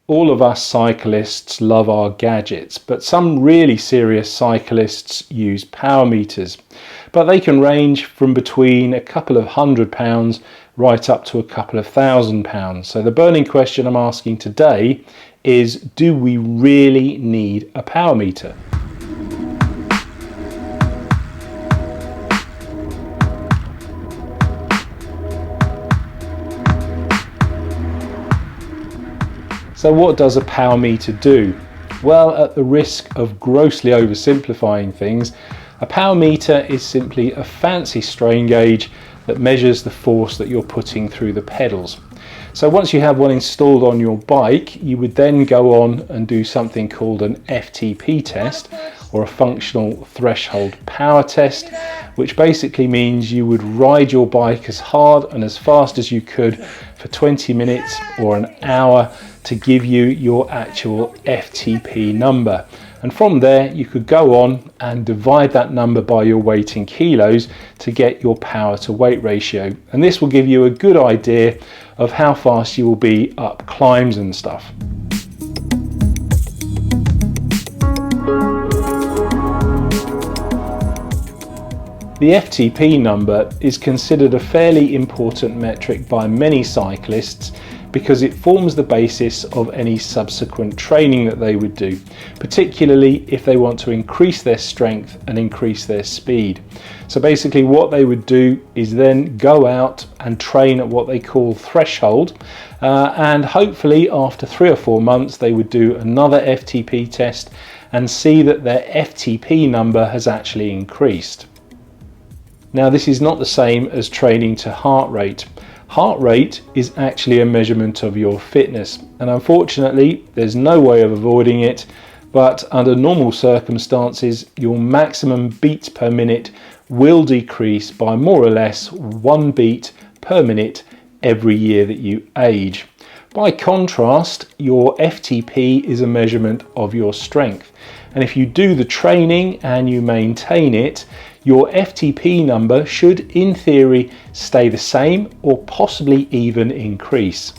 all of us cyclists love our gadgets, but some really serious cyclists use power meters. But they can range from between a couple of £100 right up to a couple of £1,000. So the burning question I'm asking today is, do we really need a power meter? So what does a power meter do? Well, at the risk of grossly oversimplifying things, a power meter is simply a fancy strain gauge that measures the force that you're putting through the pedals. So once you have one installed on your bike, you would then go on and do something called an FTP test, or a functional threshold power test, which basically means you would ride your bike as hard and as fast as you could for 20 minutes or an hour to give you your actual FTP number. And from there you could go on and divide that number by your weight in kilos to get your power to weight ratio. And this will give you a good idea of how fast you will be up climbs and stuff. The FTP number is considered a fairly important metric by many cyclists because it forms the basis of any subsequent training that they would do, particularly if they want to increase their strength and increase their speed. So basically what they would do is then go out and train at what they call threshold, and hopefully after 3 or 4 months they would do another FTP test and see that their FTP number has actually increased. Now this is not the same as training to heart rate. Heart rate is actually a measurement of your fitness, and unfortunately there's no way of avoiding it, but under normal circumstances your maximum beats per minute will decrease by more or less 1 beat per minute every year that you age. By contrast, your FTP is a measurement of your strength, and if you do the training and you maintain it, your FTP number should, in theory, stay the same or possibly even increase.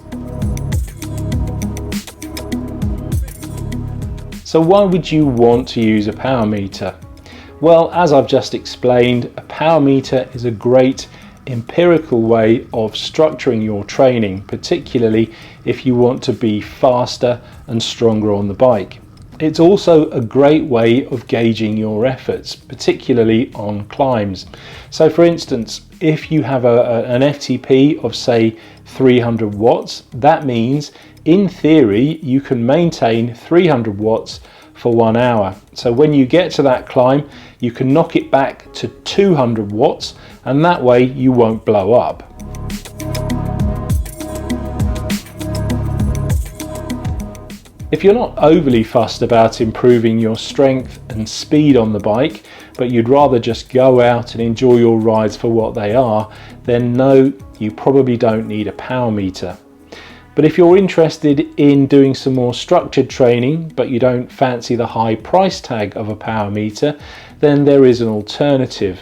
So why would you want to use a power meter? Well, as I've just explained, a power meter is a great empirical way of structuring your training, particularly if you want to be faster and stronger on the bike. It's also a great way of gauging your efforts, particularly on climbs. So for instance, if you have an FTP of say 300 watts, that means in theory you can maintain 300 watts for 1 hour. So when you get to that climb, you can knock it back to 200 watts, and that way you won't blow up. If you're not overly fussed about improving your strength and speed on the bike, but you'd rather just go out and enjoy your rides for what they are, then no, you probably don't need a power meter. But if you're interested in doing some more structured training, but you don't fancy the high price tag of a power meter, then there is an alternative.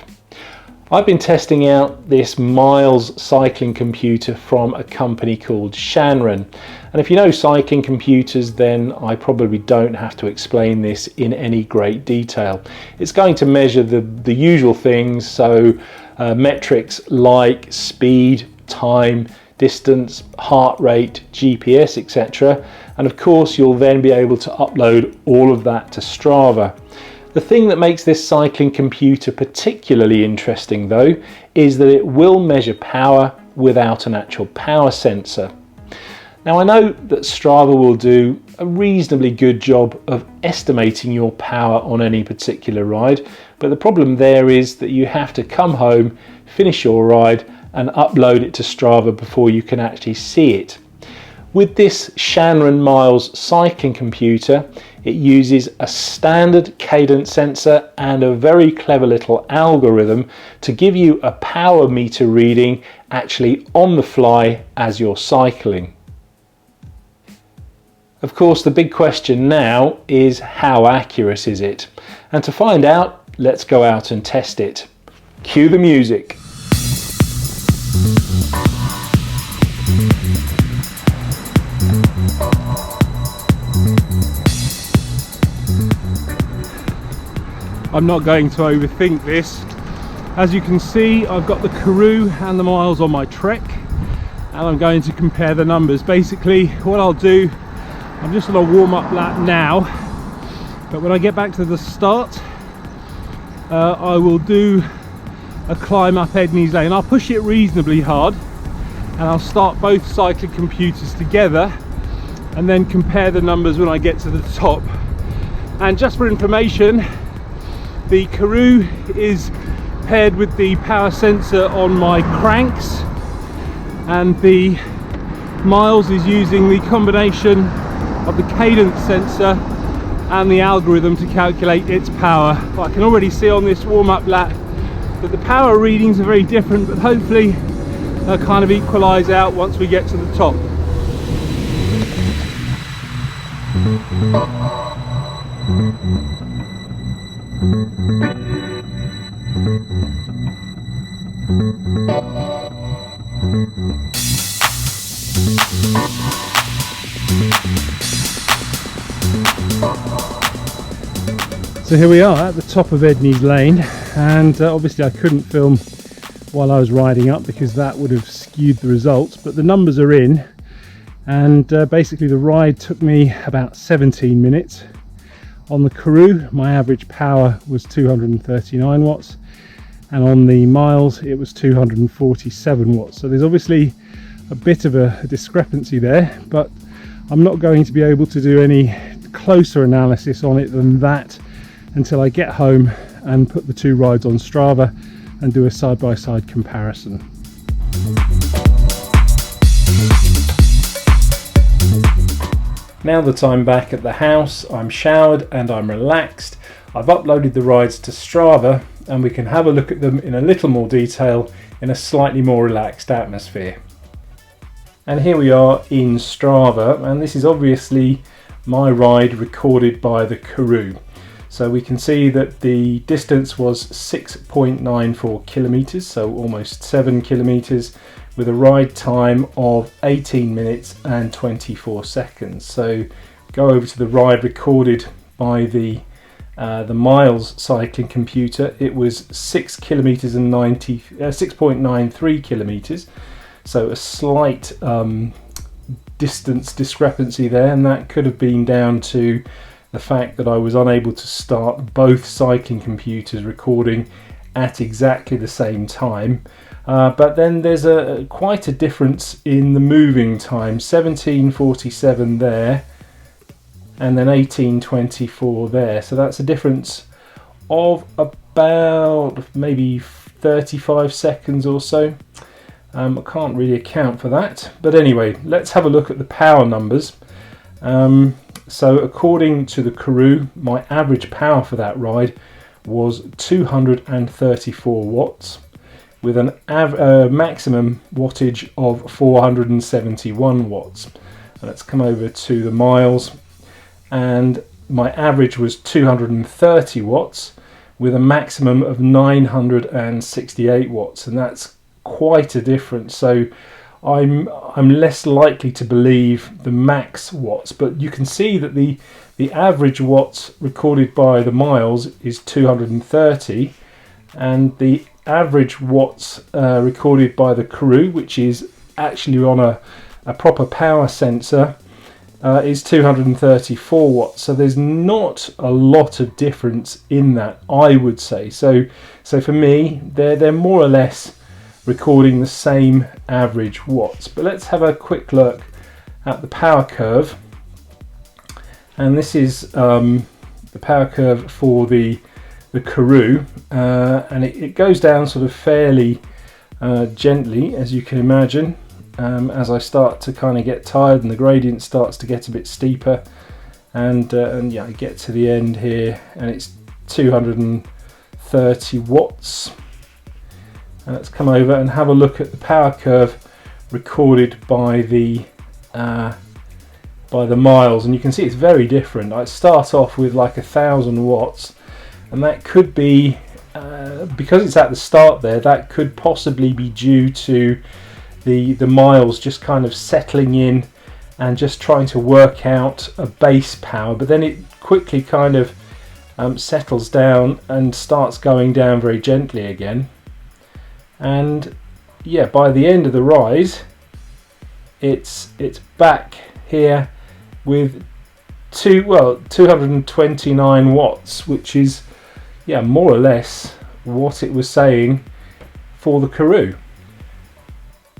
I've been testing out this Miles cycling computer from a company called Shanran. And if you know cycling computers, then I probably don't have to explain this in any great detail. It's going to measure the usual things, so metrics like speed, time, distance, heart rate, GPS, etc. And of course, you'll then be able to upload all of that to Strava. The thing that makes this cycling computer particularly interesting though is that it will measure power without an actual power sensor. Now I know that Strava will do a reasonably good job of estimating your power on any particular ride, but the problem there is that you have to come home, finish your ride and upload it to Strava before you can actually see it. With this Shanran Miles cycling computer, it uses a standard cadence sensor and a very clever little algorithm to give you a power meter reading actually on the fly as you're cycling. Of course, the big question now is how accurate is it? And to find out, let's go out and test it. Cue the music. I'm not going to overthink this. As you can see, I've got the Karoo and the miles on my Trek, and I'm going to compare the numbers. Basically, what I'll do, I'm just on a warm-up lap now, but when I get back to the start, I will do a climb up Edney's Lane. I'll push it reasonably hard, and I'll start both cycling computers together and then compare the numbers when I get to the top. And just for information, the Karoo is paired with the power sensor on my cranks, and the miles is using the combination of the cadence sensor and the algorithm to calculate its power. But I can already see on this warm-up lap that the power readings are very different, but hopefully they'll kind of equalize out once we get to the top. So here we are at the top of Edney's Lane, and obviously I couldn't film while I was riding up because that would have skewed the results, but the numbers are in, and basically the ride took me about 17 minutes. On the Karoo, my average power was 239 watts, and on the miles it was 247 watts. So there's obviously a bit of a discrepancy there, but I'm not going to be able to do any closer analysis on it than that until I get home and put the two rides on Strava and do a side-by-side comparison. Now that I'm back at the house, I'm showered and I'm relaxed, I've uploaded the rides to Strava, and we can have a look at them in a little more detail in a slightly more relaxed atmosphere. And here we are in Strava, and this is obviously my ride recorded by the Karoo. So we can see that the distance was 6.94 kilometers, so almost 7 kilometers, with a ride time of 18 minutes and 24 seconds. So go over to the ride recorded by the miles cycling computer. It was 6 kilometers and 6.93 kilometers. So a slight distance discrepancy there, and that could have been down to the fact that I was unable to start both cycling computers recording at exactly the same time. But then there's quite a difference in the moving time, 17:47 there and then 18:24 there. So that's a difference of about maybe 35 seconds or so. I can't really account for that, but anyway, let's have a look at the power numbers. So according to the Karoo, my average power for that ride was 234 watts with an maximum wattage of 471 watts. Let's come over to the miles, and my average was 230 watts with a maximum of 968 watts, and that's quite a difference. So I'm less likely to believe the max watts, but you can see that the average watts recorded by the miles is 230, and the average watts recorded by the Karoo, which is actually on a proper power sensor, is 234 watts. So there's not a lot of difference in that, I would say. So for me, they're more or less recording the same average watts. But let's have a quick look at the power curve, and this is the power curve for the Karoo, and it goes down sort of fairly gently, as you can imagine, as I start to kind of get tired and the gradient starts to get a bit steeper, and yeah, I get to the end here and it's 230 watts. And let's come over and have a look at the power curve recorded by the miles, and you can see it's very different. I start off with like 1,000 watts, and that could be because it's at the start there, that could possibly be due to the miles just kind of settling in and just trying to work out a base power, but then it quickly kind of settles down and starts going down very gently again. And yeah, by the end of the ride, it's back here with 229 watts, which is more or less what it was saying for the Karoo.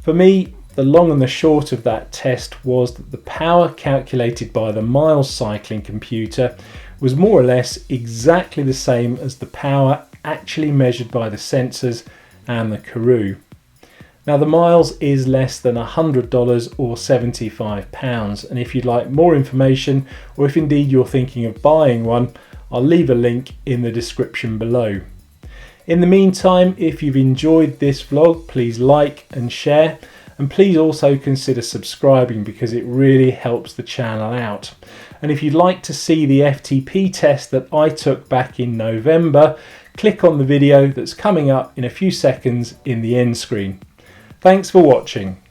For me, the long and the short of that test was that the power calculated by the miles cycling computer was more or less exactly the same as the power actually measured by the sensors and the Karoo. Now the miles is less than $100 or £75, and if you'd like more information, or if indeed you're thinking of buying one, I'll leave a link in the description below. In the meantime, if you've enjoyed this vlog, please like and share, and please also consider subscribing because it really helps the channel out. And if you'd like to see the FTP test that I took back in November, click on the video that's coming up in a few seconds in the end screen. Thanks for watching.